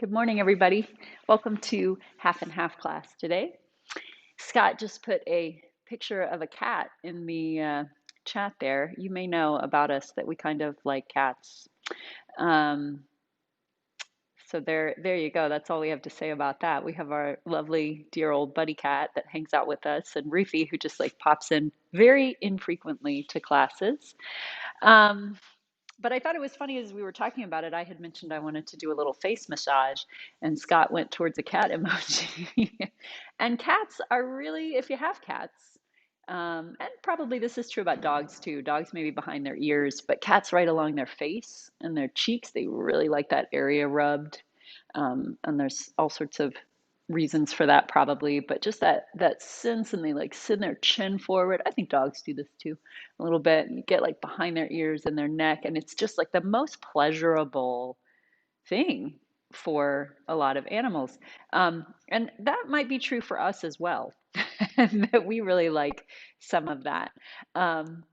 Good morning, everybody. Welcome to Half and Half class today. Scott just put a picture of a cat in the chat there. You may know about us that we kind of like cats. Um, so there you go. That's all we have to say about that. We have our lovely, dear old buddy cat that hangs out with us, and Ruthie, who just like pops in very infrequently to classes. Um, but I thought it was funny as we were talking about it. I had mentioned I wanted to do a little face massage, and Scott went towards a cat emoji. And cats are really, if you have cats, and probably this is true about dogs too. Dogs maybe behind their ears, but cats right along their face and their cheeks. They really like that area rubbed. And there's all sorts of reasons for that probably, but just that sense, and they like send their chin forward. I think dogs do this too a little bit, and you get like behind their ears and their neck, and it's just like the most pleasurable thing for a lot of animals. And that might be true for us as well, that we really like some of that. Um,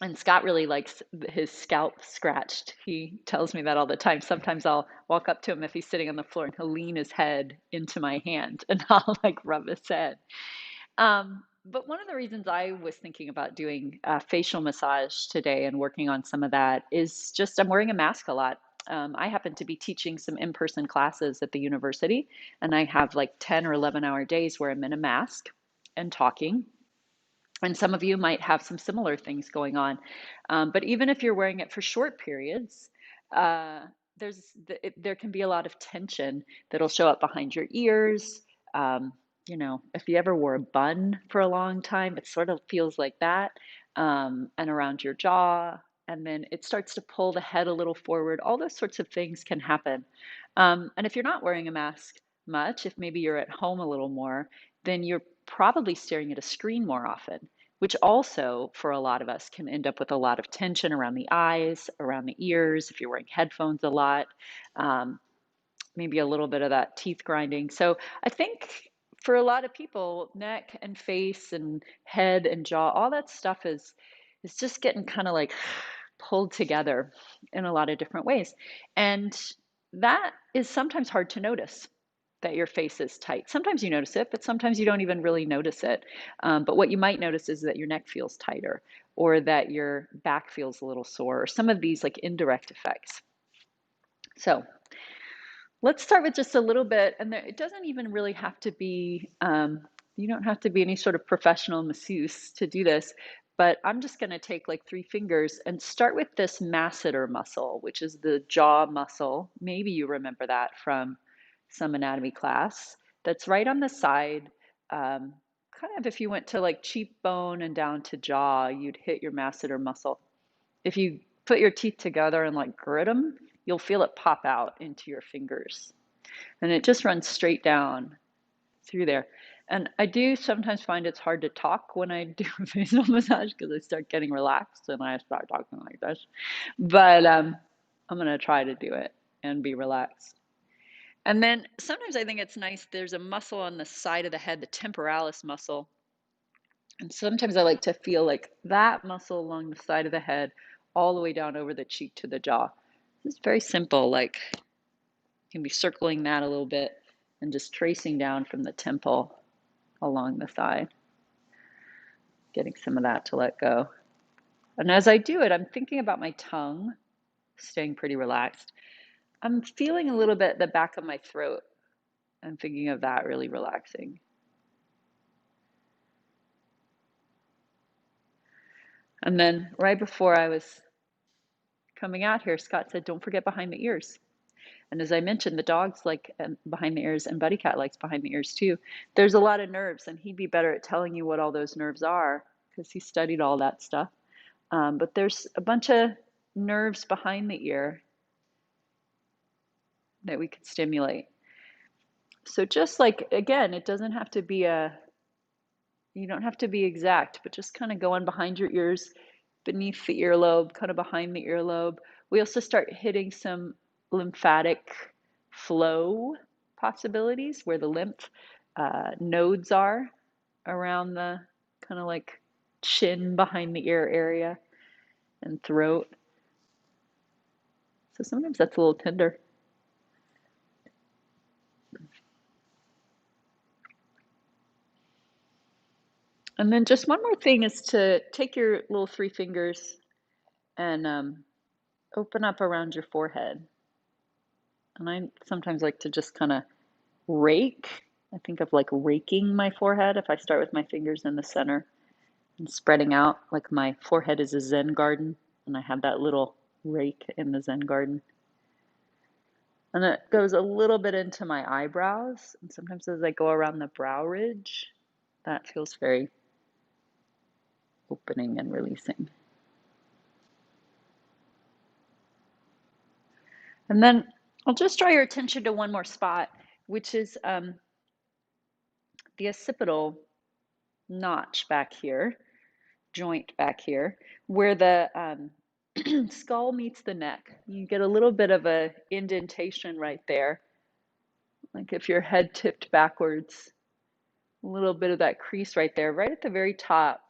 and Scott really likes his scalp scratched. He tells me that all the time. Sometimes I'll walk up to him if he's sitting on the floor, and he'll lean his head into my hand and I'll like rub his head. But one of the reasons I was thinking about doing facial massage today and working on some of that is just I'm wearing a mask a lot. I happen to be teaching some in-person classes at the university, and I have like 10 or 11-hour days where I'm in a mask and talking. And some of you might have some similar things going on. But even if you're wearing it for short periods, uh, there can be a lot of tension that'll show up behind your ears. Um, if you ever wore a bun for a long time, it sort of feels like that, and around your jaw. And then it starts to pull the head a little forward. All those sorts of things can happen. And if you're not wearing a mask much, if maybe you're at home a little more, then you're probably staring at a screen more often, which also, for a lot of us, can end up with a lot of tension around the eyes, around the ears, if you're wearing headphones a lot, um, maybe a little bit of that teeth grinding. So I think for a lot of people, neck and face and head and jaw, all that stuff is just getting kind of like pulled together in a lot of different ways. And that is sometimes hard to notice, that your face is tight. Sometimes you notice it, but sometimes you don't even really notice it. But what you might notice is that your neck feels tighter, or that your back feels a little sore, or some of these like indirect effects. So let's start with just a little bit, and it doesn't even really have to be, you don't have to be any sort of professional masseuse to do this, but I'm just going to take like 3 fingers and start with this masseter muscle, which is the jaw muscle. Maybe you remember that from some anatomy class. That's right on the side. Kind of if you went to like cheekbone and down to jaw, you'd hit your masseter muscle. If you put your teeth together and like grit them, you'll feel it pop out into your fingers. And it just runs straight down through there. And I do sometimes find it's hard to talk when I do a facial massage because I start getting relaxed and I start talking like this. But I'm going to try to do it and be relaxed. And then sometimes I think it's nice, there's a muscle on the side of the head, the temporalis muscle. And sometimes I like to feel like that muscle along the side of the head all the way down over the cheek to the jaw. It's very simple, like you can be circling that a little bit and just tracing down from the temple along the thigh, getting some of that to let go. And as I do it, I'm thinking about my tongue, staying pretty relaxed. I'm feeling a little bit the back of my throat. I'm thinking of that really relaxing. And then right before I was coming out here, Scott said, don't forget behind the ears. And as I mentioned, the dogs like behind the ears, and Buddy Cat likes behind the ears too. There's a lot of nerves, and he'd be better at telling you what all those nerves are because he studied all that stuff. But there's a bunch of nerves behind the ear that we could stimulate. So just like, again, it doesn't have to be you don't have to be exact, but just kind of going behind your ears, beneath the earlobe, kind of behind the earlobe. We also start hitting some lymphatic flow possibilities where the lymph nodes are around the kind of like chin behind the ear area and throat. So sometimes that's a little tender. And then just one more thing is to take your little three fingers and open up around your forehead. And I sometimes like to just kind of rake. I think of like raking my forehead if I start with my fingers in the center and spreading out like my forehead is a Zen garden and I have that little rake in the Zen garden. And it goes a little bit into my eyebrows. And sometimes as I go around the brow ridge, that feels very opening and releasing. And then I'll just draw your attention to one more spot, which is the occipital notch back here, joint back here, where the skull meets the neck. You get a little bit of a indentation right there, like if your head tipped backwards, a little bit of that crease right there, right at the very top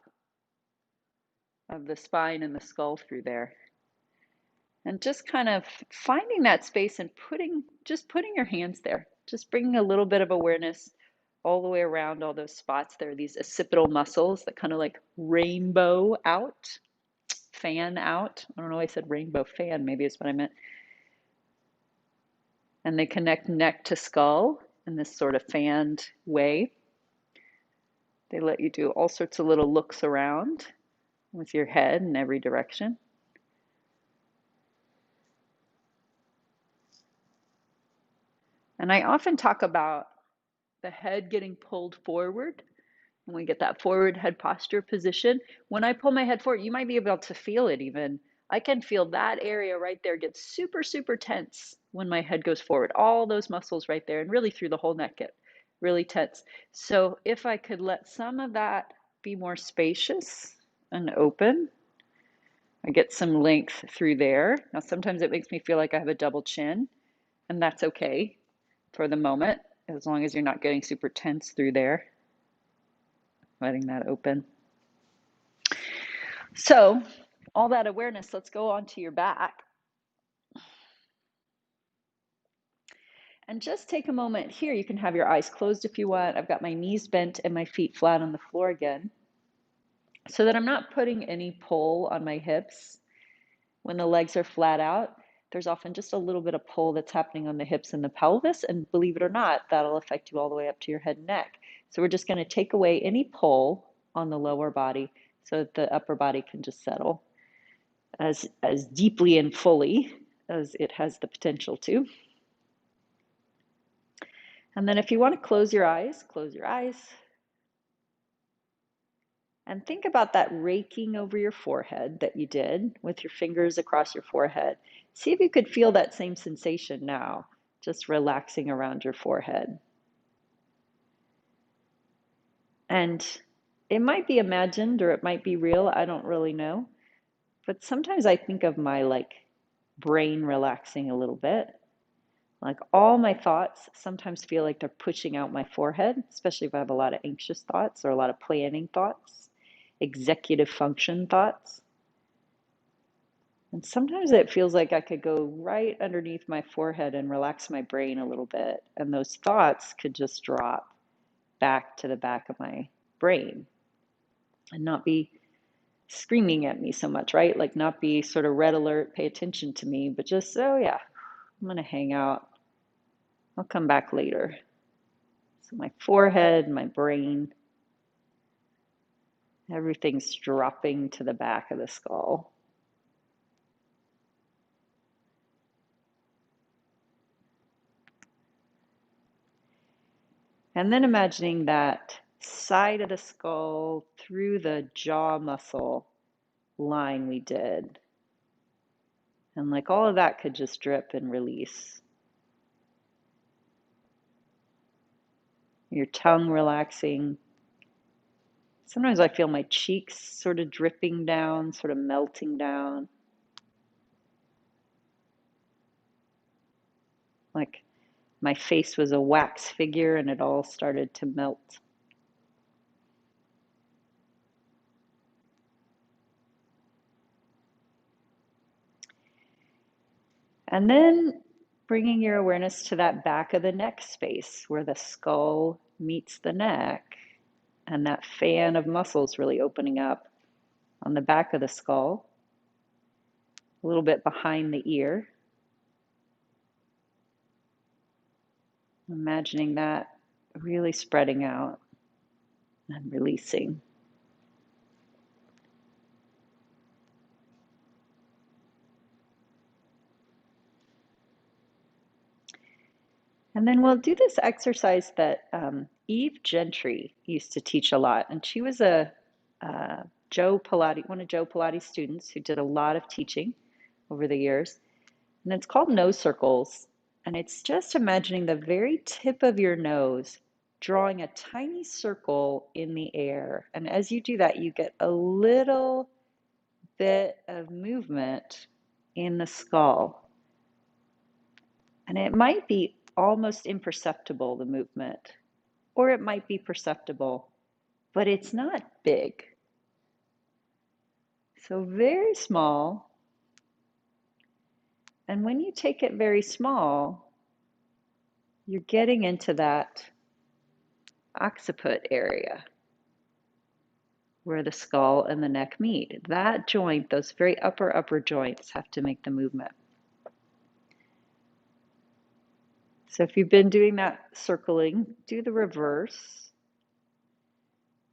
of the spine and the skull through there. And just kind of finding that space and putting your hands there, just bringing a little bit of awareness all the way around all those spots. There are these occipital muscles that kind of like rainbow out, fan out. I don't know why I said rainbow fan, maybe is what I meant. And they connect neck to skull in this sort of fanned way. They let you do all sorts of little looks around with your head in every direction. And I often talk about the head getting pulled forward. When we get that forward head posture position, when I pull my head forward, you might be able to feel it even. I can feel that area right there get super, super tense when my head goes forward. All those muscles right there and really through the whole neck get really tense. So if I could let some of that be more spacious and open, I get some length through there. Now, sometimes it makes me feel like I have a double chin, and that's okay for the moment, as long as you're not getting super tense through there. Letting that open. So, all that awareness, let's go on to your back. And just take a moment here. You can have your eyes closed if you want. I've got my knees bent and my feet flat on the floor again, so that I'm not putting any pull on my hips. When the legs are flat out, there's often just a little bit of pull that's happening on the hips and the pelvis, and believe it or not, that'll affect you all the way up to your head and neck. So we're just going to take away any pull on the lower body so that the upper body can just settle as deeply and fully as it has the potential to. And then if you want to close your eyes, and think about that raking over your forehead that you did with your fingers across your forehead. See if you could feel that same sensation now, just relaxing around your forehead. And it might be imagined or it might be real, I don't really know. But sometimes I think of my brain relaxing a little bit. Like all my thoughts sometimes feel like they're pushing out my forehead, especially if I have a lot of anxious thoughts or a lot of planning thoughts, executive function thoughts. And sometimes it feels like I could go right underneath my forehead and relax my brain a little bit, and those thoughts could just drop back to the back of my brain and not be screaming at me so much, right? Like not be sort of red alert, pay attention to me, but just, oh yeah, I'm going to hang out. I'll come back later. So my forehead, my brain, everything's dropping to the back of the skull. And then imagining that side of the skull through the jaw muscle line we did. And like all of that could just drip and release. Your tongue relaxing. Sometimes I feel my cheeks sort of dripping down, sort of melting down. Like my face was a wax figure and it all started to melt. And then bringing your awareness to that back of the neck space where the skull meets the neck. and that fan of muscles really opening up on the back of the skull, a little bit behind the ear. Imagining that really spreading out and releasing. And then we'll do this exercise that Eve Gentry used to teach a lot. And she was one of Joe Pilates' students who did a lot of teaching over the years. And it's called nose circles. And it's just imagining the very tip of your nose drawing a tiny circle in the air. And as you do that, you get a little bit of movement in the skull. And it might be almost imperceptible, the movement, or it might be perceptible, but it's not big. So very small. And when you take it very small, you're getting into that occiput area where the skull and the neck meet. That joint, those very upper joints have to make the movement. So if you've been doing that circling, do the reverse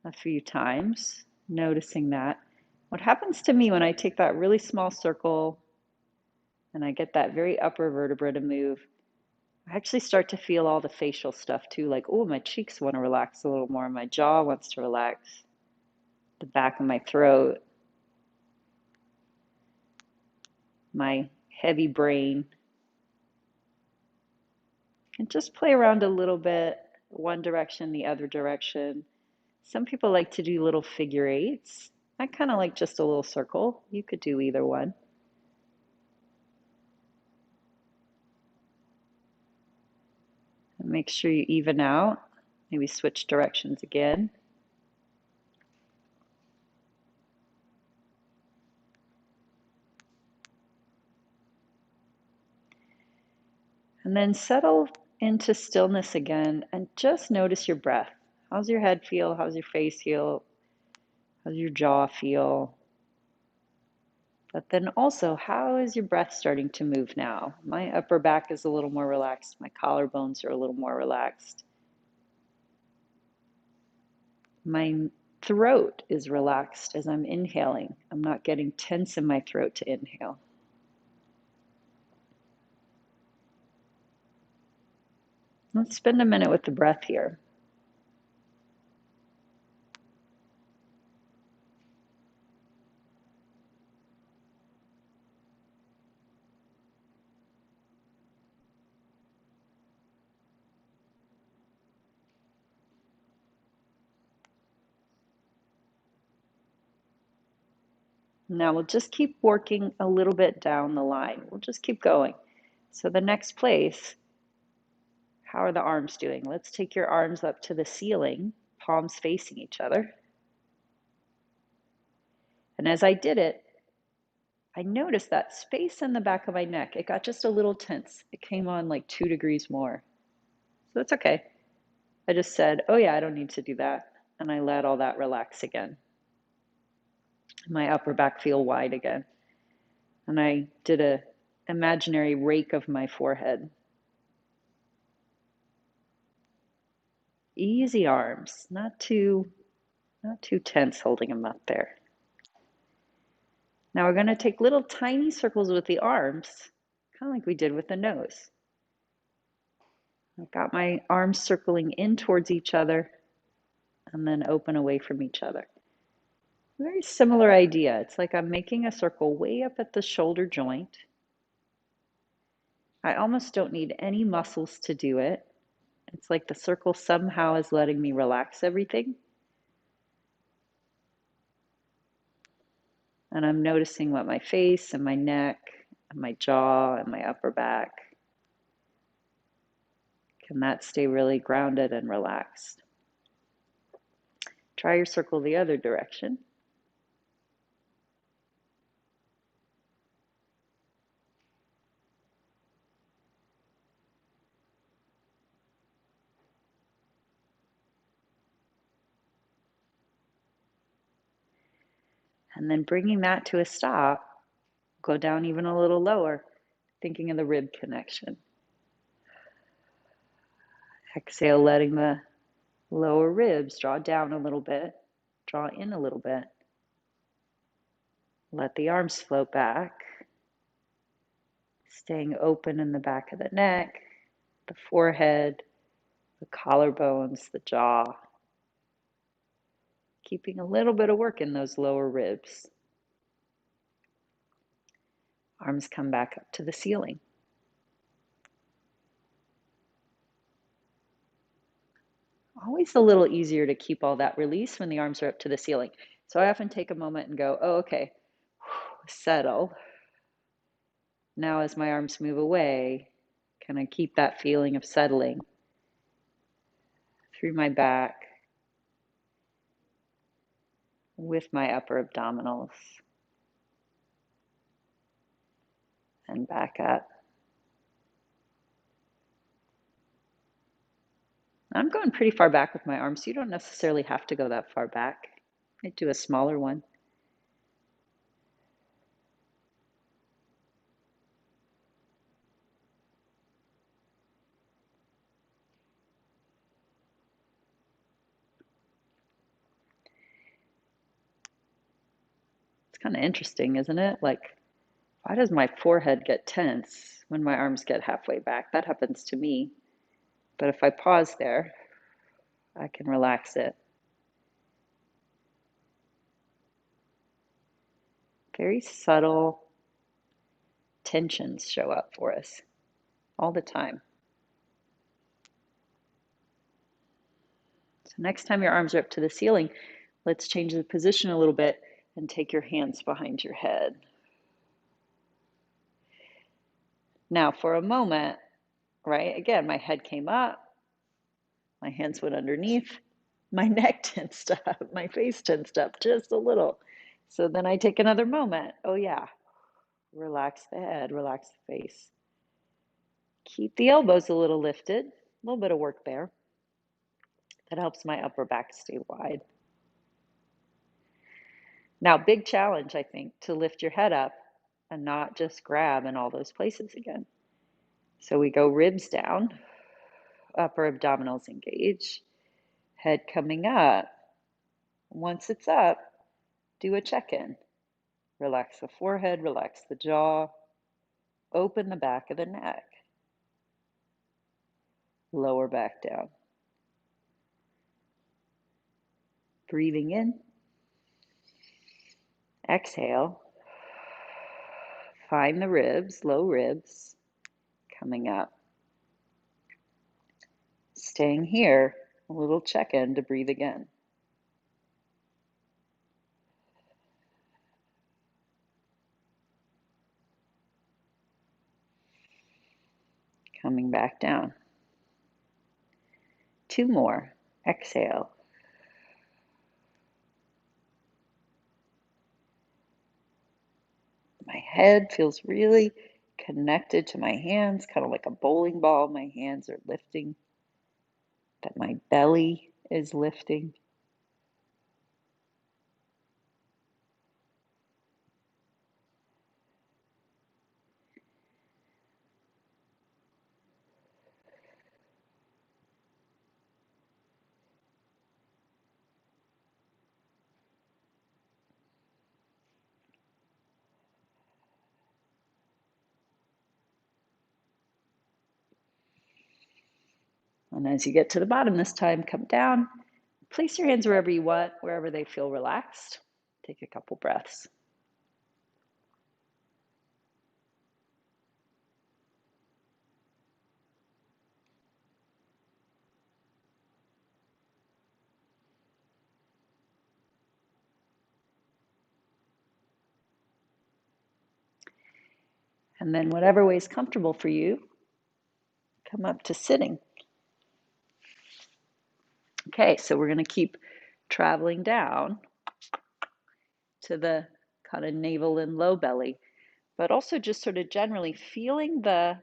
a few times, noticing that. What happens to me when I take that really small circle and I get that very upper vertebra to move, I actually start to feel all the facial stuff too, like, oh, my cheeks want to relax a little more, my jaw wants to relax, the back of my throat, my heavy brain. And just play around a little bit, one direction, the other direction. Some people like to do little figure eights. I kind of like just a little circle. You could do either one. And make sure you even out. Maybe switch directions again. And then settle into stillness again and just notice your breath. How's your head feel? How's your face feel? How's your jaw feel? But then also, how is your breath starting to move now? My upper back is a little more relaxed. My collarbones are a little more relaxed. My throat is relaxed as I'm inhaling. I'm not getting tense in my throat to inhale. Let's spend a minute with the breath here. Now we'll just keep working a little bit down the line. We'll just keep going. So the next place, how are the arms doing? Let's take your arms up to the ceiling, palms facing each other. And as I did it, I noticed that space in the back of my neck, it got just a little tense. It came on like 2 degrees more. So it's okay. I just said, oh yeah, I don't need to do that. And I let all that relax again. My upper back feel wide again. And I did a imaginary rake of my forehead. Easy arms, not too tense holding them up there. Now we're going to take little tiny circles with the arms, kind of like we did with the nose. I've got my arms circling in towards each other and then open away from each other. Very similar idea. It's like I'm making a circle way up at the shoulder joint. I almost don't need any muscles to do it. It's like the circle somehow is letting me relax everything. And I'm noticing what my face and my neck and my jaw and my upper back, can that stay really grounded and relaxed? Try your circle the other direction. And then bringing that to a stop, go down even a little lower, thinking of the rib connection. Exhale, letting the lower ribs draw down a little bit, draw in a little bit. Let the arms float back, staying open in the back of the neck, the forehead, the collarbones, the jaw. Keeping a little bit of work in those lower ribs. Arms come back up to the ceiling. Always a little easier to keep all that release when the arms are up to the ceiling. So I often take a moment and go, oh, okay, settle. Now as my arms move away, can I keep that feeling of settling through my back with my upper abdominals and back up. I'm going pretty far back with my arms, so you don't necessarily have to go that far back. I do a smaller one. It's kind of interesting, isn't it? Like, why does my forehead get tense when my arms get halfway back? That happens to me. But if I pause there, I can relax it. Very subtle tensions show up for us all the time. So next time your arms are up to the ceiling, let's change the position a little bit and take your hands behind your head. Now for a moment, right, again, my head came up, my hands went underneath, my neck tensed up, my face tensed up just a little. So then I take another moment. Oh yeah, relax the head, relax the face. Keep the elbows a little lifted, a little bit of work there. That helps my upper back stay wide. Now, big challenge, I think, to lift your head up and not just grab in all those places again. So we go ribs down, upper abdominals engage, head coming up. Once it's up, do a check-in. Relax the forehead, relax the jaw, open the back of the neck, lower back down. Breathing in, exhale, find the ribs, low ribs, coming up. Staying here, a little check-in to breathe again. Coming back down. 2 more. Exhale. My head feels really connected to my hands, kind of like a bowling ball. My hands are lifting, that my belly is lifting. And as you get to the bottom this time, come down. Place your hands wherever you want, wherever they feel relaxed. Take a couple breaths. And then whatever way is comfortable for you, come up to sitting. Okay, so we're going to keep traveling down to the kind of navel and low belly, but also just sort of generally feeling the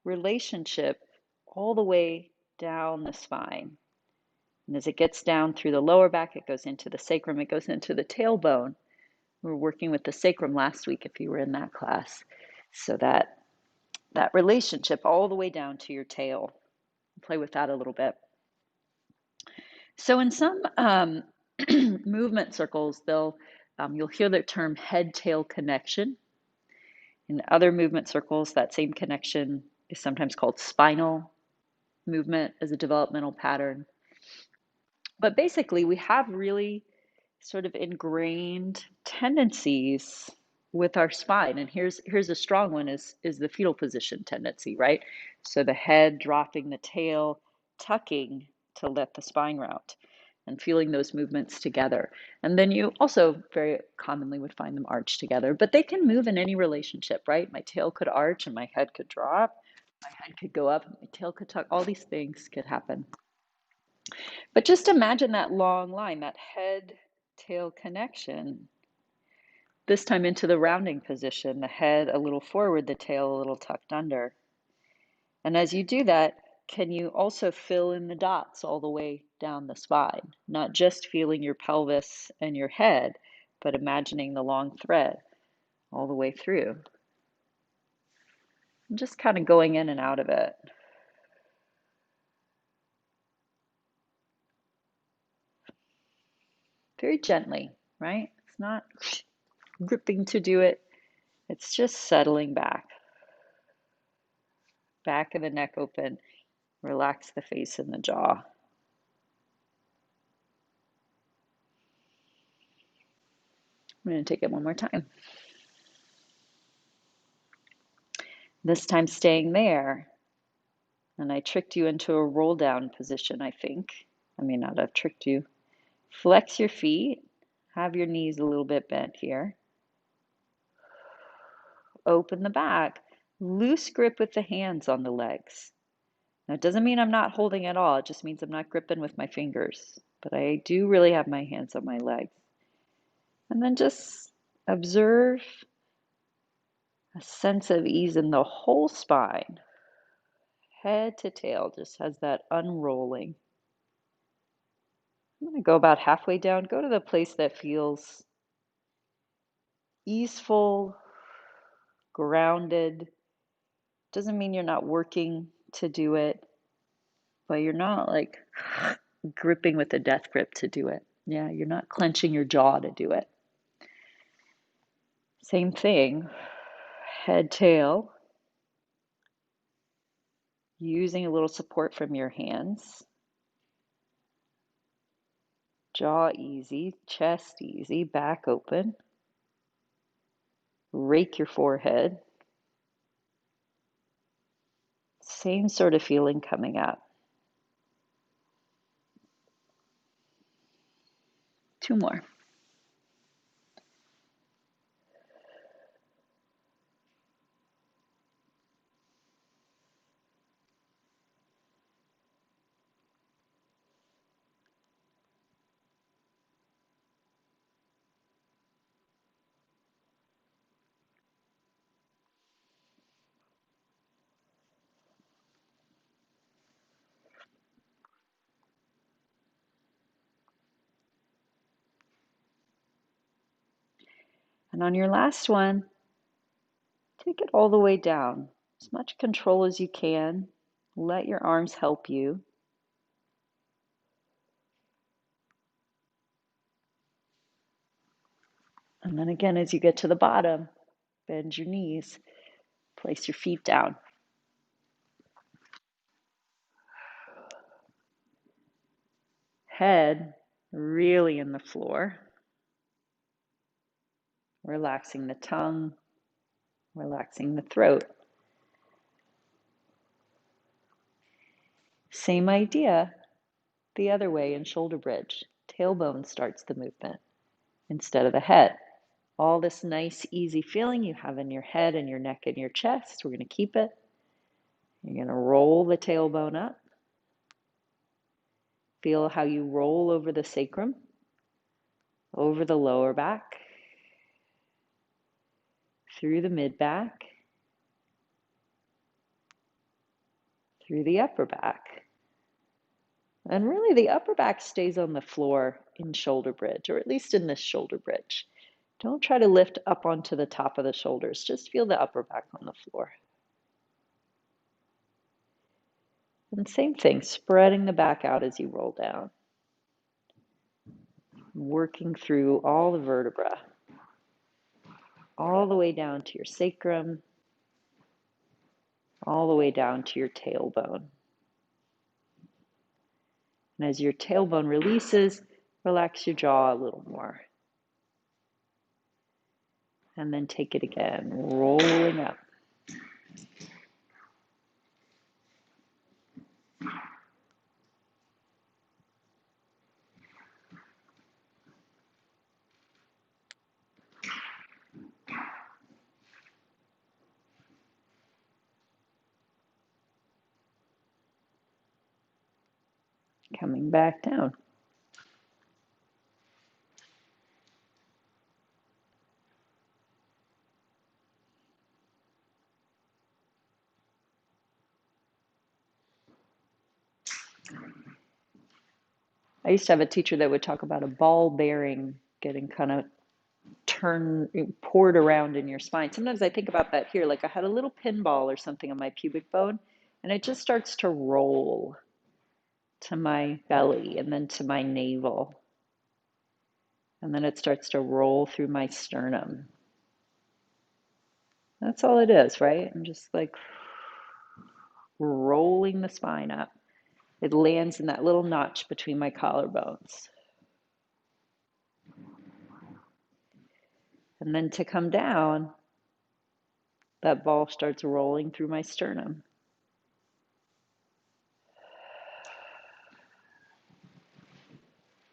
relationship all the way down the spine. And as it gets down through the lower back, it goes into the sacrum, it goes into the tailbone. We were working with the sacrum last week if you were in that class. So that relationship all the way down to your tail. Play with that a little bit. So in some movement circles, you'll hear the term head-tail connection. In other movement circles, that same connection is sometimes called spinal movement as a developmental pattern. But basically, we have really sort of ingrained tendencies with our spine. And here's a strong one is the fetal position tendency, right? So the head dropping, the tail tucking to let the spine route and feeling those movements together. And then you also very commonly would find them arched together, but they can move in any relationship, right? My tail could arch and my head could drop. My head could go up, my tail could tuck. All these things could happen. But just imagine that long line, that head tail connection. This time into the rounding position, the head a little forward, the tail a little tucked under. And as you do that, can you also fill in the dots all the way down the spine? Not just feeling your pelvis and your head, but imagining the long thread all the way through. And just kind of going in and out of it. Very gently, right? It's not gripping to do it. It's just settling back. Back of the neck open. Relax the face and the jaw. I'm going to take it one more time. This time staying there. And I tricked you into a roll down position, I think. I may not have tricked you. Flex your feet. Have your knees a little bit bent here. Open the back. Loose grip with the hands on the legs. Now, it doesn't mean I'm not holding at all. It just means I'm not gripping with my fingers. But I do really have my hands on my legs. And then just observe a sense of ease in the whole spine. Head to tail just has that unrolling. I'm going to go about halfway down. Go to the place that feels easeful, grounded. Doesn't mean you're not working to do it, but you're not like gripping with a death grip to do it. Yeah, you're not clenching your jaw to do it. Same thing, head, tail, using a little support from your hands. Jaw easy, chest easy, back open. Rake your forehead. Same sort of feeling coming up. 2 more. And on your last one, take it all the way down. As much control as you can. Let your arms help you. And then again, as you get to the bottom, bend your knees. Place your feet down. Head really in the floor. Relaxing the tongue. Relaxing the throat. Same idea the other way in shoulder bridge. Tailbone starts the movement instead of the head. All this nice, easy feeling you have in your head and your neck and your chest, we're going to keep it. You're going to roll the tailbone up. Feel how you roll over the sacrum, over the lower back, through the mid back, through the upper back. And really the upper back stays on the floor in shoulder bridge, or at least in this shoulder bridge. Don't try to lift up onto the top of the shoulders. Just feel the upper back on the floor. And same thing, spreading the back out as you roll down. Working through all the vertebra, all the way down to your sacrum, all the way down to your tailbone. And as your tailbone releases, relax your jaw a little more. And then take it again, rolling up. Coming back down. I used to have a teacher that would talk about a ball bearing getting kind of poured around in your spine. Sometimes I think about that here, like I had a little pinball or something on my pubic bone, and it just starts to roll to my belly and then to my navel. And then it starts to roll through my sternum. That's all it is, right? I'm just like rolling the spine up. It lands in that little notch between my collarbones. And then to come down, that ball starts rolling through my sternum.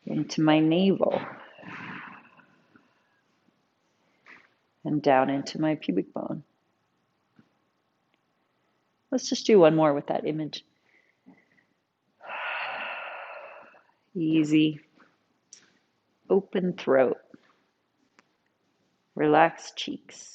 Into my navel. And down into my pubic bone. Let's just do one more with that image. Easy. Open throat. Relaxed cheeks.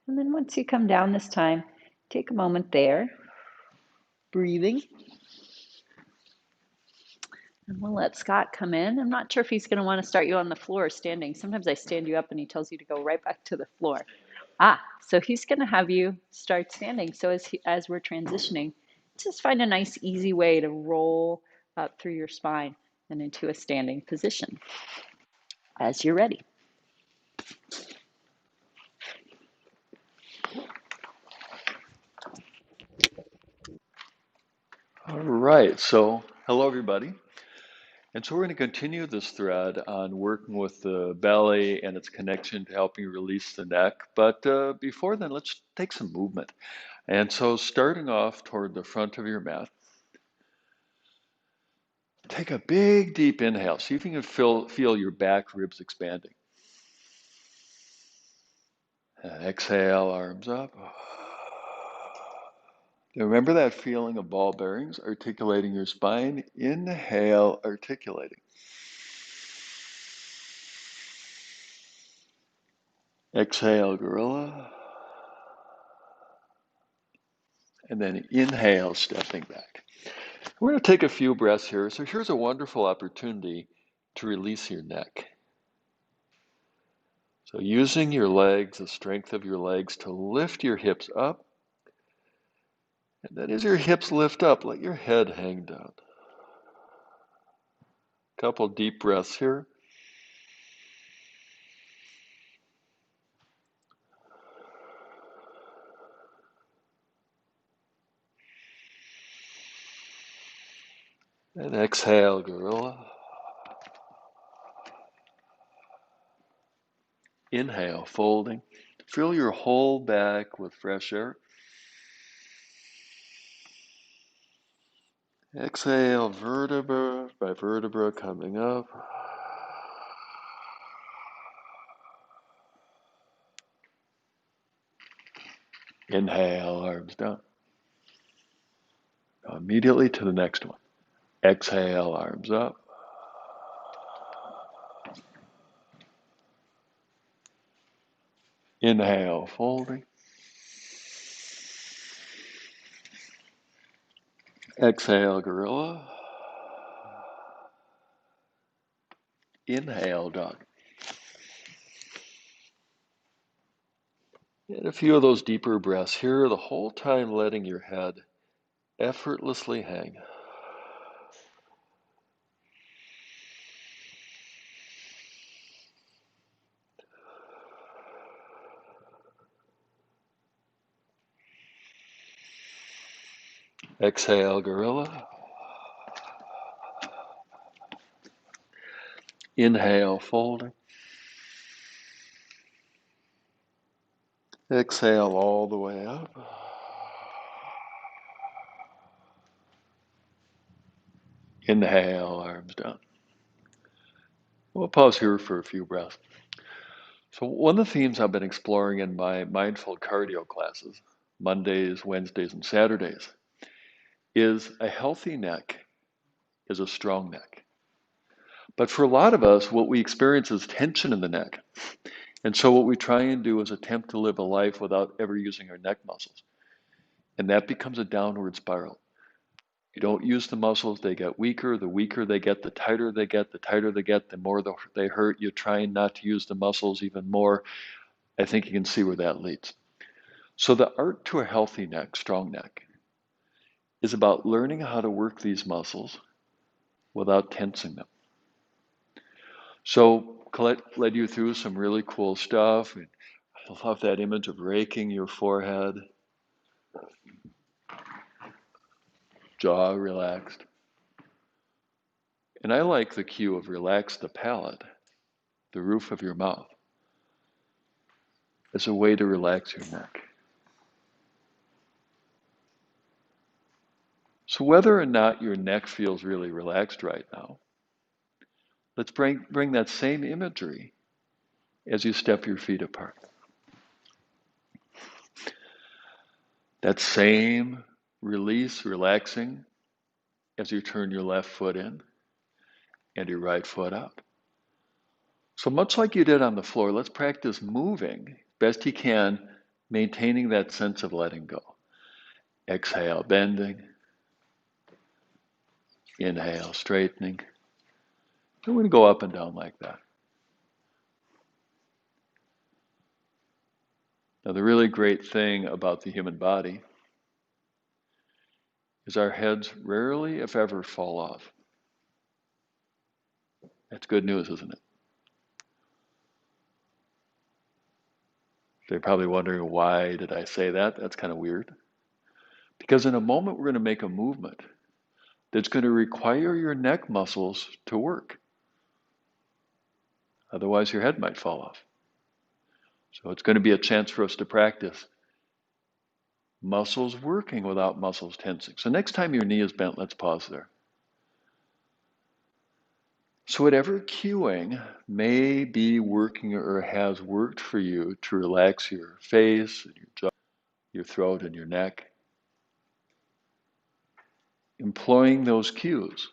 And then once you come down this time, take a moment there, breathing. And we'll let Scott come in. I'm not sure if he's going to want to start you on the floor or standing. Sometimes I stand you up and he tells you to go right back to the floor. So he's going to have you start standing. So as we're transitioning, just find a nice, easy way to roll up through your spine and into a standing position as you're ready. All right, so hello everybody. And so we're going to continue this thread on working with the belly and its connection to helping you release the neck. But before then, let's take some movement. And so starting off toward the front of your mat, take a big deep inhale. See if you can feel your back ribs expanding. And exhale, arms up. Remember that feeling of ball bearings, articulating your spine. Inhale, articulating. Exhale, gorilla. And then inhale, stepping back. We're going to take a few breaths here. So here's a wonderful opportunity to release your neck. So using your legs, the strength of your legs to lift your hips up. And then as your hips lift up, let your head hang down. Couple deep breaths here. And exhale, gorilla. Inhale, folding. Fill your whole back with fresh air. Exhale, vertebra by vertebra coming up. Inhale, arms down. Now immediately to the next one. Exhale, arms up. Inhale, folding. Exhale, gorilla. Inhale, dog. And a few of those deeper breaths here, the whole time letting your head effortlessly hang. Exhale, gorilla. Inhale, folding. Exhale all the way up. Inhale, arms down. We'll pause here for a few breaths. So one of the themes I've been exploring in my mindful cardio classes, Mondays, Wednesdays, and Saturdays, is a healthy neck is a strong neck. But for a lot of us, what we experience is tension in the neck. And so what we try and do is attempt to live a life without ever using our neck muscles. And that becomes a downward spiral. You don't use the muscles, they get weaker. The weaker they get, the tighter they get. The tighter they get, the more they hurt. You're trying not to use the muscles even more. I think you can see where that leads. So the art to a healthy neck, strong neck, is about learning how to work these muscles without tensing them. So Collette led you through some really cool stuff. I love that image of raking your forehead, jaw relaxed. And I like the cue of relax the palate, the roof of your mouth, as a way to relax your neck. So whether or not your neck feels really relaxed right now, let's bring that same imagery as you step your feet apart. That same release, relaxing, as you turn your left foot in and your right foot out. So much like you did on the floor, let's practice moving best you can, maintaining that sense of letting go. Exhale, bending. Inhale, straightening. And we're going to go up and down like that. Now, the really great thing about the human body is our heads rarely, if ever, fall off. That's good news, isn't it? So you're probably wondering, why did I say that? That's kind of weird. Because in a moment, we're going to make a movement that's going to require your neck muscles to work. Otherwise, your head might fall off. So it's going to be a chance for us to practice muscles working without muscles tensing. So next time your knee is bent, let's pause there. So whatever cueing may be working or has worked for you to relax your face, your jaw, your throat, and your neck, employing those cues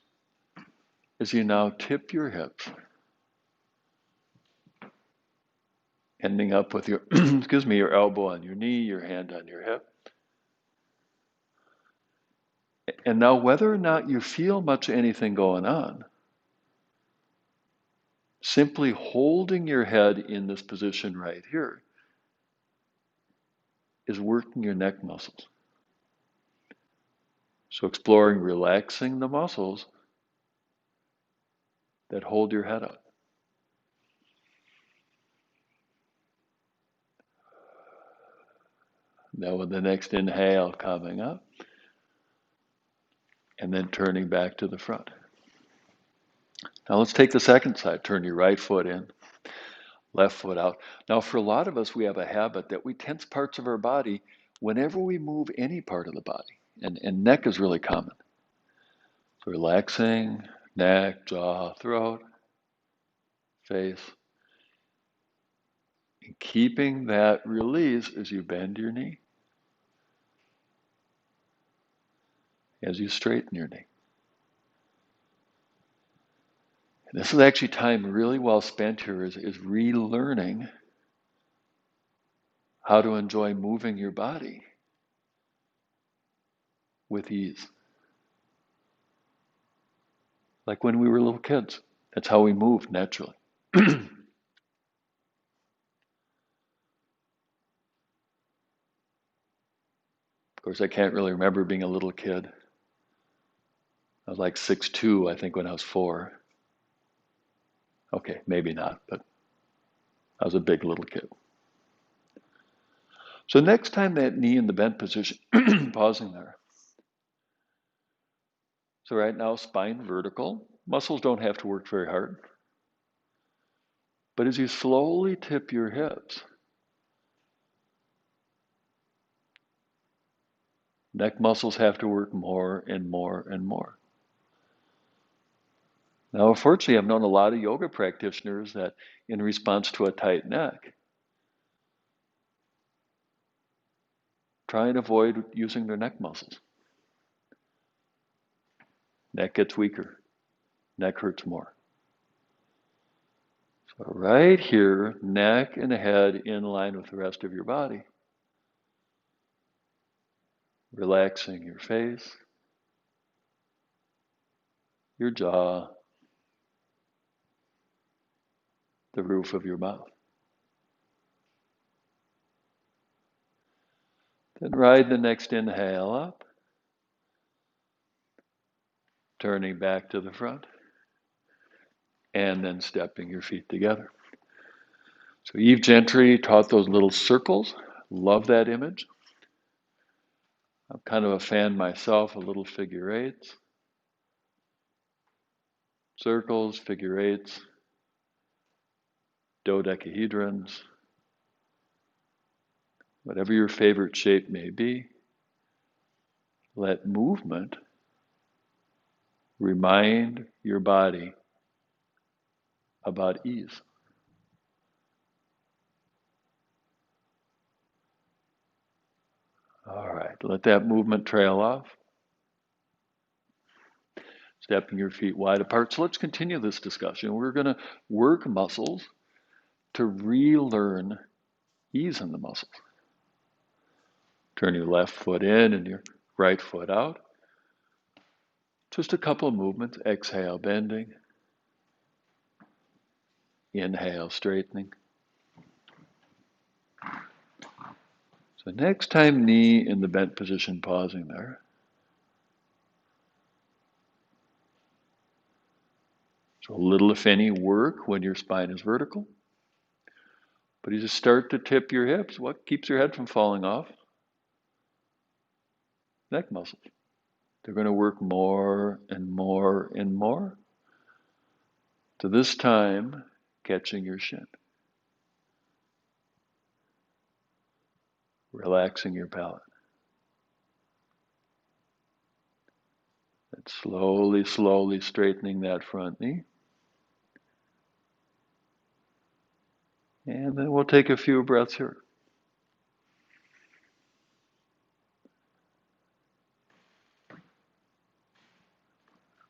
as you now tip your hips, ending up with your, your elbow on your knee, your hand on your hip. And now whether or not you feel much anything going on, simply holding your head in this position right here is working your neck muscles. So exploring relaxing the muscles that hold your head up. Now with the next inhale coming up, and then turning back to the front. Now let's take the second side. Turn your right foot in, left foot out. Now for a lot of us, we have a habit that we tense parts of our body whenever we move any part of the body. And neck is really common. So relaxing, neck, jaw, throat, face. And keeping that release as you bend your knee. as you straighten your knee. And this is actually time really well spent here is relearning how to enjoy moving your body with ease. Like when we were little kids. That's how we moved naturally. Of course, I can't really remember being a little kid. I was like 6'2", I think, when I was 4. Okay, maybe not, but I was a big little kid. So next time that knee in the bent position, pausing there. So right now, spine vertical. Muscles don't have to work very hard. But as you slowly tip your hips, neck muscles have to work more and more and more. Now, unfortunately, I've known a lot of yoga practitioners that in response to a tight neck, try and avoid using their neck muscles. Neck gets weaker. Neck hurts more. So right here, neck and head in line with the rest of your body. Relaxing your face, your jaw, the roof of your mouth. Then ride the next inhale up, turning back to the front, and then stepping your feet together. So Eve Gentry taught those little circles. Love that image. I'm kind of a fan myself of little figure eights. Circles, figure eights, dodecahedrons, whatever your favorite shape may be. Let movement remind your body about ease. All right, let that movement trail off. Stepping your feet wide apart. So let's continue this discussion. We're going to work muscles to relearn ease in the muscles. Turn your left foot in and your right foot out. Just a couple of movements. Exhale, bending. Inhale, straightening. So next time, knee in the bent position, pausing there. So little, if any, work when your spine is vertical. But as you start to tip your hips, what keeps your head from falling off? Neck muscles. They're going to work more and more and more. To this time, catching your shin. Relaxing your palate. And slowly, slowly straightening that front knee. And then we'll take a few breaths here.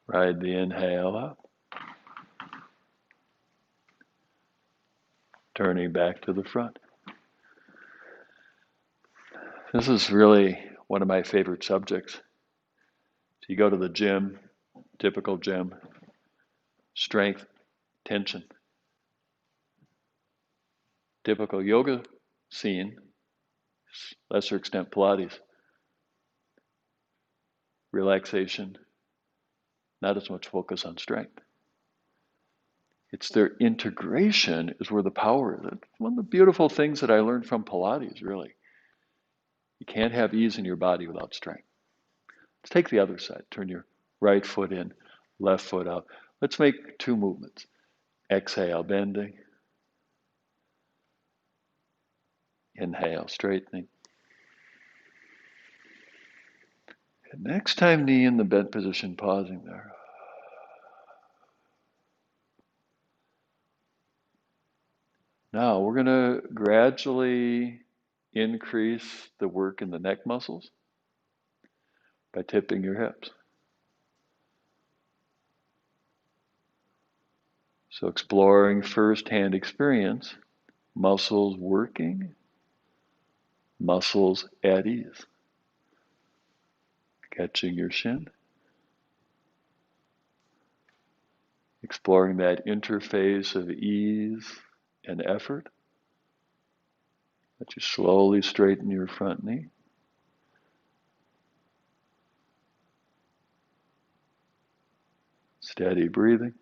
Ride the inhale up. Turning back to the front. This is really one of my favorite subjects. So you go to the gym, typical gym, strength, tension. Typical yoga scene, lesser extent Pilates. Relaxation, not as much focus on strength. It's their integration is where the power is. It's one of the beautiful things that I learned from Pilates, really. You can't have ease in your body without strength. Let's take the other side. Turn your right foot in, left foot out. Let's make 2 movements. Exhale, bending. Inhale, straightening. And next time, knee in the bent position, pausing there. Now we're going to gradually increase the work in the neck muscles. by tipping your hips. So exploring first-hand experience, muscles working, muscles at ease. Catching your shin, exploring that interface of ease and effort. Let you slowly straighten your front knee. Steady breathing.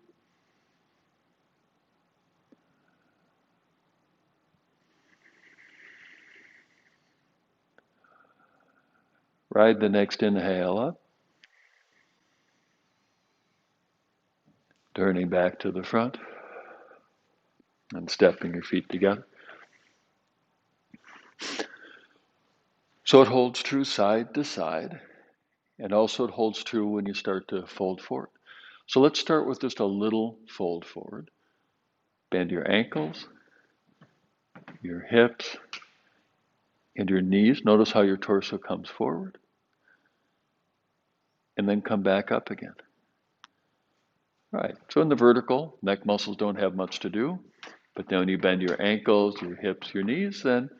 Ride the next inhale up, turning back to the front and stepping your feet together. So it holds true side to side, and also it holds true when you start to fold forward. So let's start with just a little fold forward. Bend your ankles, your hips, and your knees. Notice how your torso comes forward, and then come back up again. All right, so in the vertical, neck muscles don't have much to do, but then when you bend your ankles, your hips, your knees, then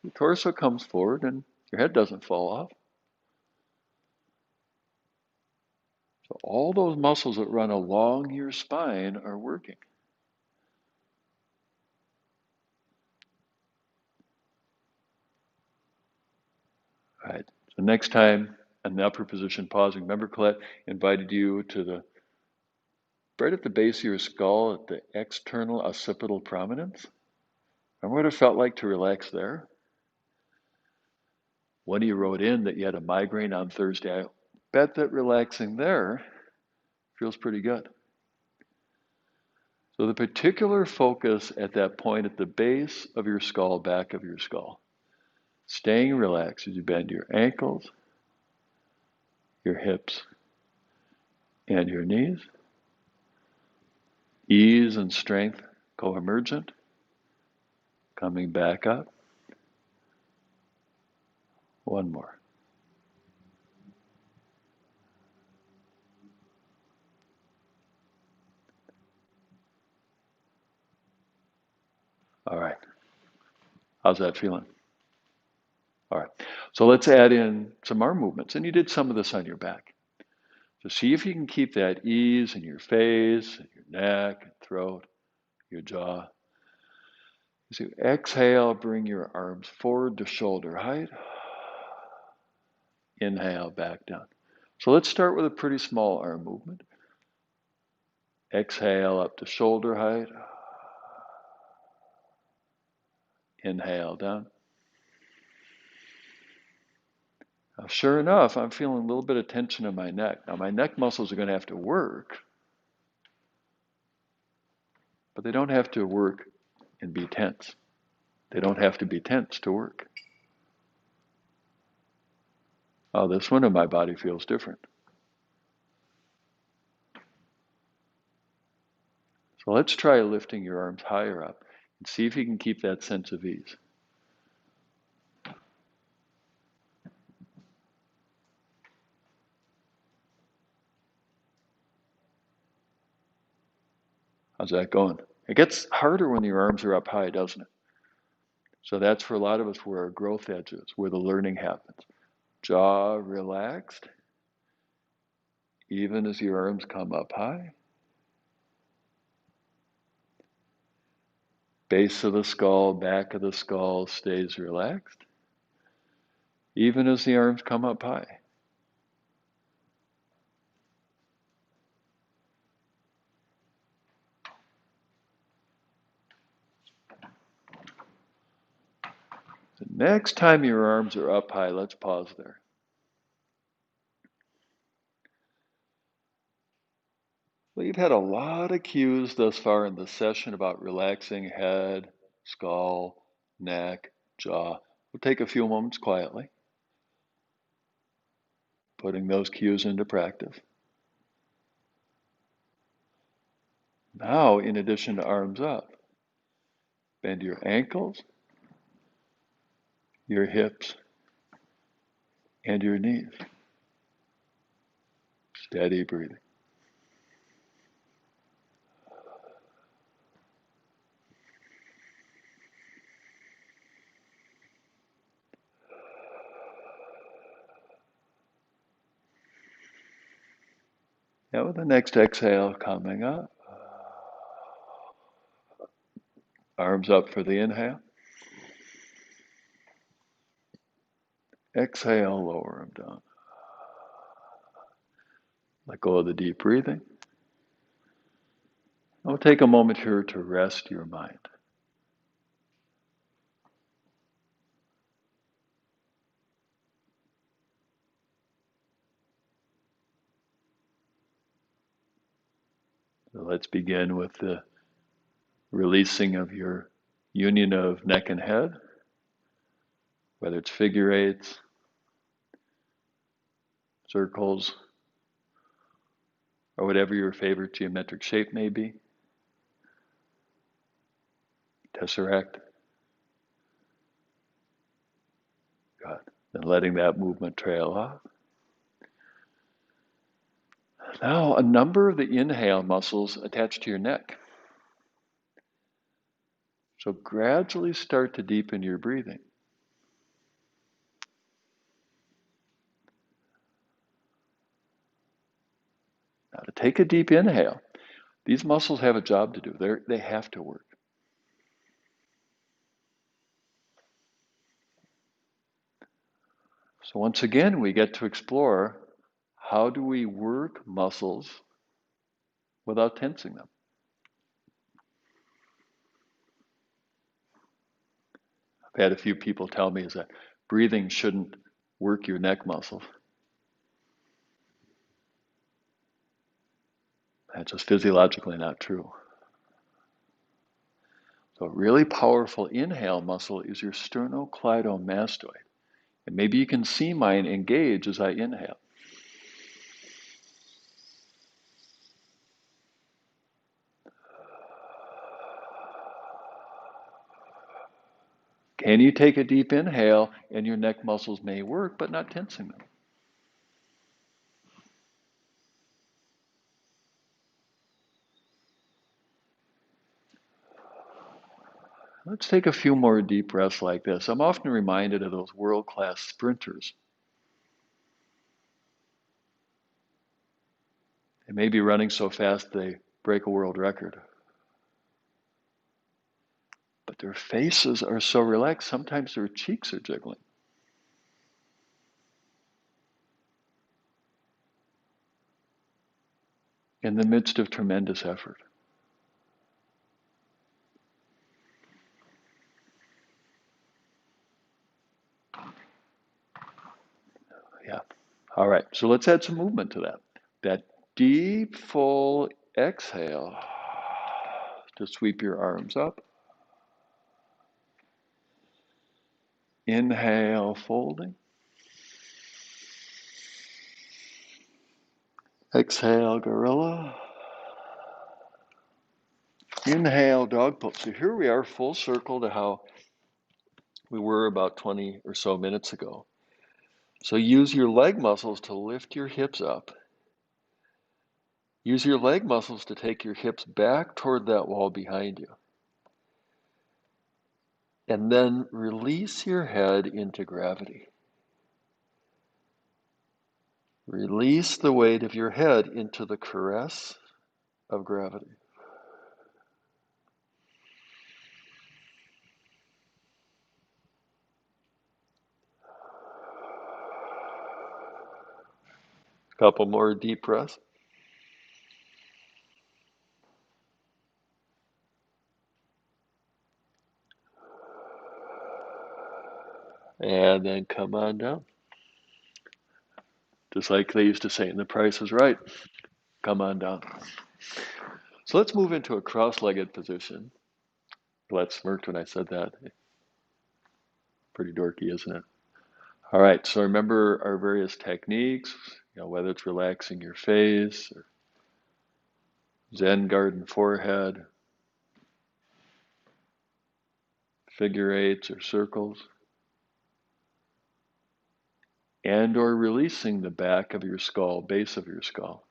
your torso comes forward and your head doesn't fall off. So all those muscles that run along your spine are working. All right, so next time in the upper position, pausing. Remember Collette invited you to the right at the base of your skull at the external occipital prominence. Remember what it felt like to relax there? One of you wrote in that you had a migraine on Thursday. I bet that relaxing there feels pretty good. So the particular focus at that point at the base of your skull, back of your skull, staying relaxed as you bend your ankles, your hips, and your knees. Ease and strength co-emergent, coming back up. One more. All right. How's that feeling? All right. So let's add in some arm movements. And you did some of this on your back. So see if you can keep that ease in your face, and your neck, and throat, your jaw. As you exhale, bring your arms forward to shoulder height. Inhale, back down. So let's start with a pretty small arm movement. Exhale up to shoulder height. Inhale down. Now, sure enough, I'm feeling a little bit of tension in my neck. Now, my neck muscles are going to have to work, but they don't have to work and be tense. They don't have to be tense to work. Oh, this one in my body feels different. So let's try lifting your arms higher up and see if you can keep that sense of ease. How's that going? It gets harder when your arms are up high, doesn't it? So that's for a lot of us where our growth edge is, where the learning happens. Jaw relaxed, even as your arms come up high. Base of the skull, back of the skull stays relaxed, even as the arms come up high. The next time your arms are up high, let's pause there. Well, you've had a lot of cues thus far in the session about relaxing head, skull, neck, jaw. We'll take a few moments quietly, putting those cues into practice. Now, in addition to arms up, bend your ankles, your hips, and your knees. Steady breathing. Now with the next exhale coming up, arms up for the inhale. Exhale, lower them down. Let go of the deep breathing. We'll take a moment here to rest your mind. So let's begin with the releasing of your union of neck and head, whether it's figure eights, circles, or whatever your favorite geometric shape may be. Tesseract. Good. And letting that movement trail off. Now, a number of the inhale muscles attached to your neck. So gradually start to deepen your breathing. Now, to take a deep inhale, these muscles have a job to do. They have to work. So once again, we get to explore how do we work muscles without tensing them. I've had a few people tell me is that breathing shouldn't work your neck muscles. That's just physiologically not true. So a really powerful inhale muscle is your sternocleidomastoid. And maybe you can see mine engage as I inhale. Can you take a deep inhale and your neck muscles may work, but not tensing them? Let's take a few more deep breaths like this. I'm often reminded of those world-class sprinters. They may be running so fast they break a world record. But their faces are so relaxed, sometimes their cheeks are jiggling. In the midst of tremendous effort. Yeah. All right. So let's add some movement to that. That deep, full exhale. Just sweep your arms up. Inhale, folding. Exhale, gorilla. Inhale, dog pose. So here we are, full circle to how we were about 20 or so minutes ago. So use your leg muscles to lift your hips up. Use your leg muscles to take your hips back toward that wall behind you. And then release your head into gravity. Release the weight of your head into the caress of gravity. A couple more deep breaths. And then come on down. Just like they used to say in The Price is Right, come on down. So let's move into a cross-legged position. Collette smirked when I said that. Pretty dorky, isn't it? All right, so remember our various techniques, whether it's relaxing your face, or Zen garden forehead, figure eights or circles. and or releasing the back of your skull, base of your skull.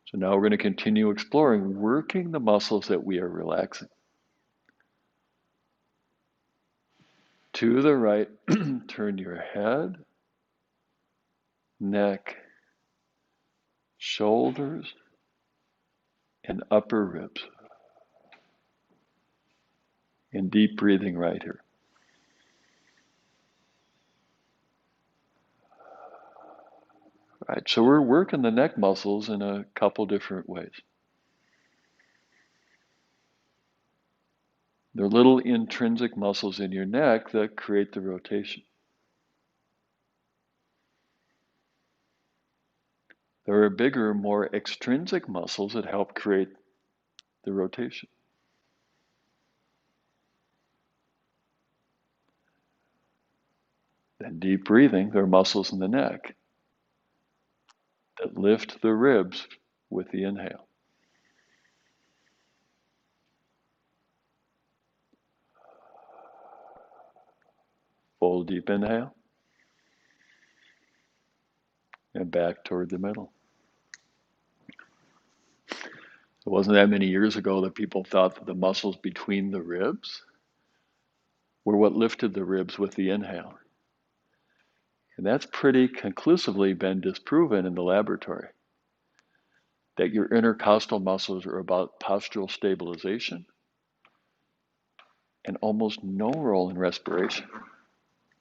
So now we're going to continue exploring, working the muscles that we are relaxing. To the right, turn your head, neck, shoulders, and upper ribs. And deep breathing right here. Right, so we're working the neck muscles in a couple different ways. There are little intrinsic muscles in your neck that create the rotation. There are bigger, more extrinsic muscles that help create the rotation. Then deep breathing, there are muscles in the neck that lift the ribs with the inhale. Full deep inhale and back toward the middle. It wasn't that many years ago that people thought that the muscles between the ribs were what lifted the ribs with the inhale. And that's pretty conclusively been disproven in the laboratory, that your intercostal muscles are about postural stabilization and almost no role in respiration.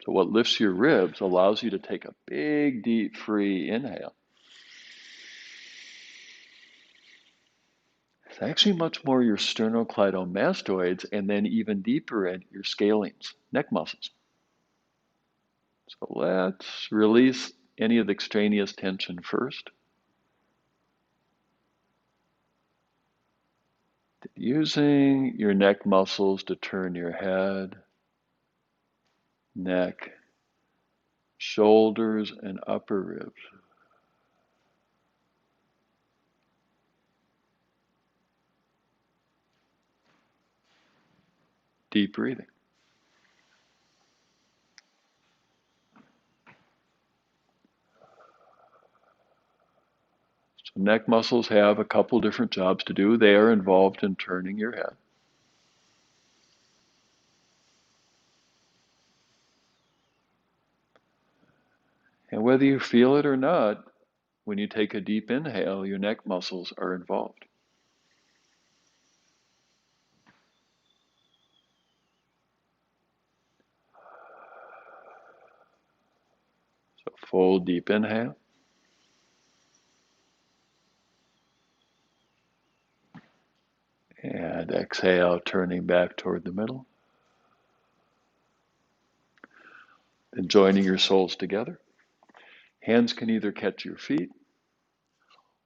So what lifts your ribs allows you to take a big, deep, free inhale. It's actually much more your sternocleidomastoids and then even deeper in your scalenes, neck muscles. So let's release any of the extraneous tension first. Using your neck muscles to turn your head, neck, shoulders, and upper ribs. Deep breathing. So neck muscles have a couple different jobs to do. They are involved in turning your head. And whether you feel it or not, when you take a deep inhale, your neck muscles are involved. So full deep inhale. And exhale, turning back toward the middle. Then joining your soles together. Hands can either catch your feet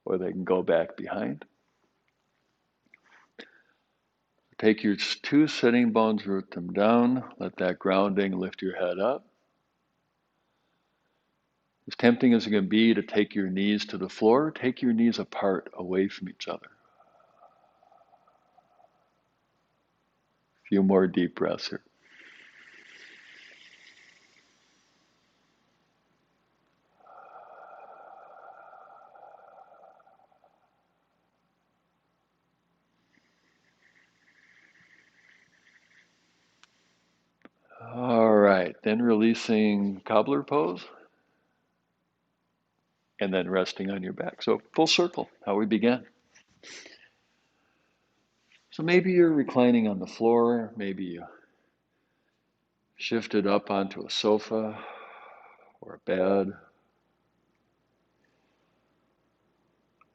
or they can go back behind. Take your two sitting bones, root them down. Let that grounding lift your head up. As tempting as it can be to take your knees to the floor, take your knees apart, away from each other. A few more deep breaths here. All right, then releasing cobbler pose. And then resting on your back. So full circle, how we began. So maybe you're reclining on the floor, maybe you shifted up onto a sofa or a bed.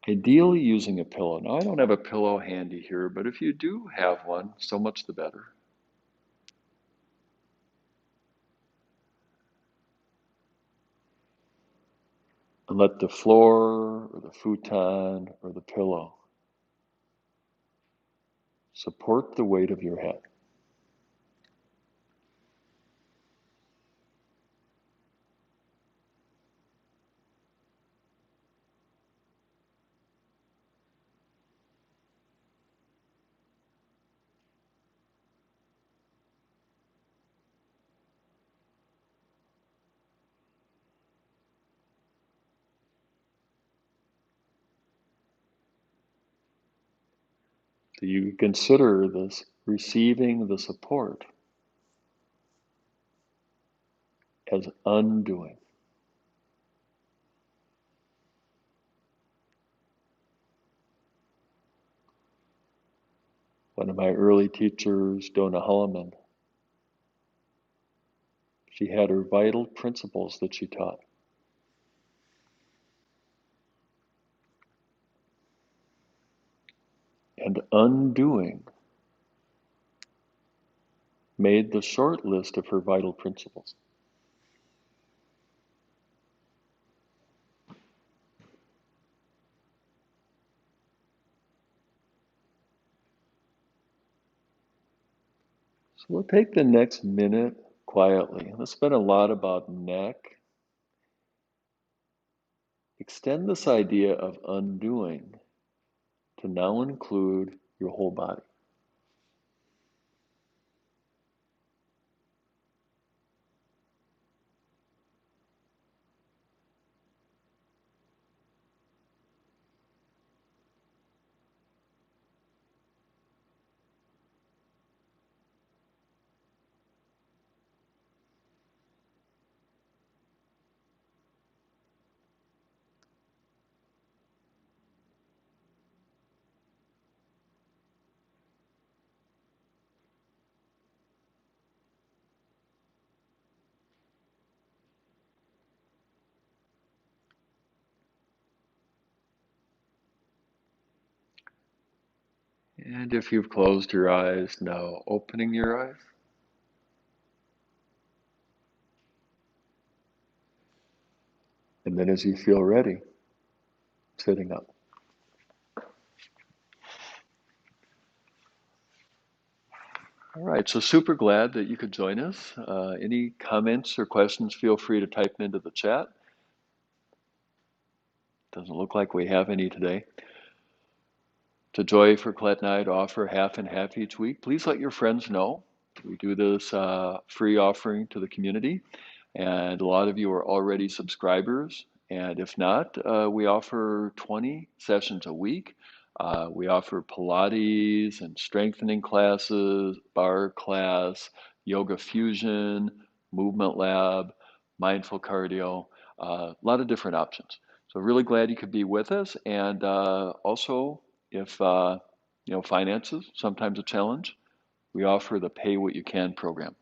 Ideally using a pillow. Now I don't have a pillow handy here, but if you do have one, so much the better. And let the floor or the futon or the pillow support the weight of your head. So you consider this receiving the support as undoing. One of my early teachers, Donna Hulleman, she had her vital principles that she taught. And undoing made the short list of her vital principles. So we'll take the next minute quietly. Let's spend a lot about neck. Extend this idea of undoing to now include your whole body. And if you've closed your eyes, now opening your eyes. And then as you feel ready, sitting up. All right, so super glad that you could join us. Any comments or questions, feel free to type them into the chat. Doesn't look like we have any today. To Joy for Collette and I to offer half and half each week, please let your friends know. We do this free offering to the community, and a lot of you are already subscribers. And if not, we offer 20 sessions a week. We offer Pilates and strengthening classes, bar class, yoga fusion, movement lab, mindful cardio, a lot of different options. So really glad you could be with us. And also, if finances sometimes a challenge, we offer the Pay What You Can program.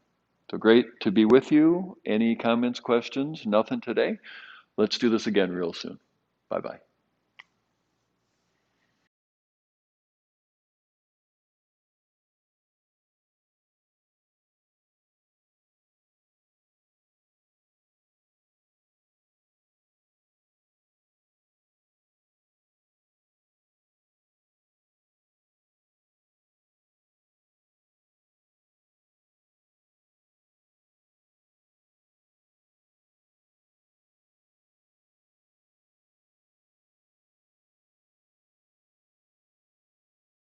So great to be with you. Any comments, questions? Nothing today. Let's do this again real soon. Bye bye.